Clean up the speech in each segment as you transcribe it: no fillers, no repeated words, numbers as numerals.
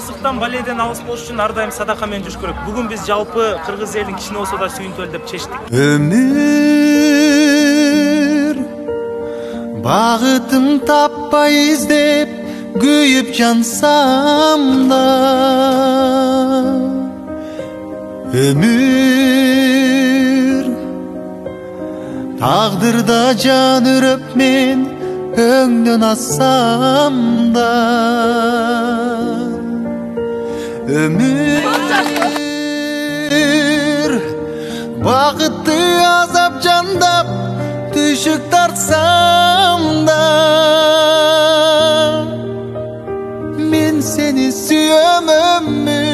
Кыргыздыктан баледен алыс болуш үчүн ар дайым садака менен жүрүш керек. Бүгүн биз жалпы кыргыз элин кичине болсо да сүйүнтөлү деп чечтик. Ömür багытын таппай издеп күйүп жансам да, ömür тагдырда жан үрөп мен өңдөн ассам да, ömür багытты азап жандап түшүк тартсам да, мен сени сүйөм ömür,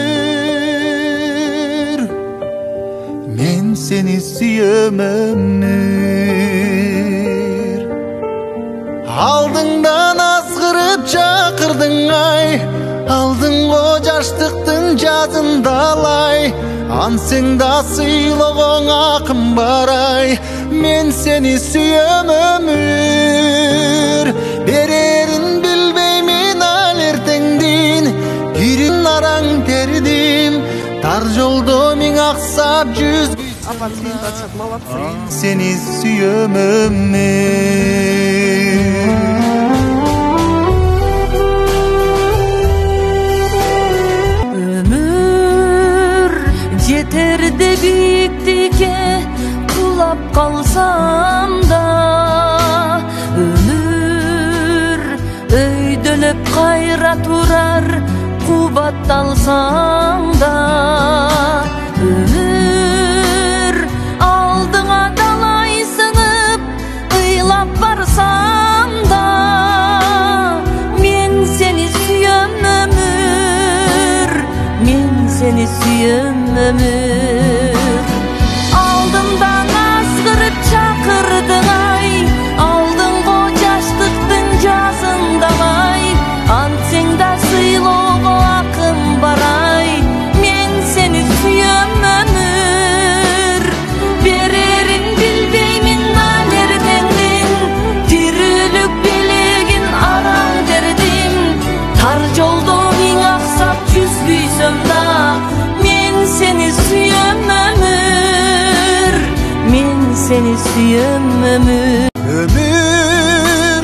мен сени сүйөм ömür. Алдыңдан азгырып чакырдың ай, алдыңго жаштыктын жазын далай, ансың да сыйлыгың акын барай, мен сени сүйөм ömür. Берерин билбеймин ал эртеңдин, кирин араң тердим, тар жолдо миң аксап жүз сени сүйөм ömür. Ömür жетерде биіктікке құлап қалсам да, ömür өйдөлөп кайра турар кубатталсаң да, ömür алдыңа далай сынып ыйлап барсам да, мен сени сүйөм ömür, мен сени сүйөм ömür. Алдымдан азгырып чакырдың ай, алдыңго жаштыктын жазын далай, антсең да сыйлоого акын барай, мен сени сүйөм ömür. Берерин билбеймин ал эртеңдин, тирүүлүк белегин араң дердим, тар жолдо миң аксап жүзбүйсөм да, мен сени сүйөм ömür, мен сени сүйөм ömür. Ömür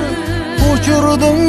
uçurdun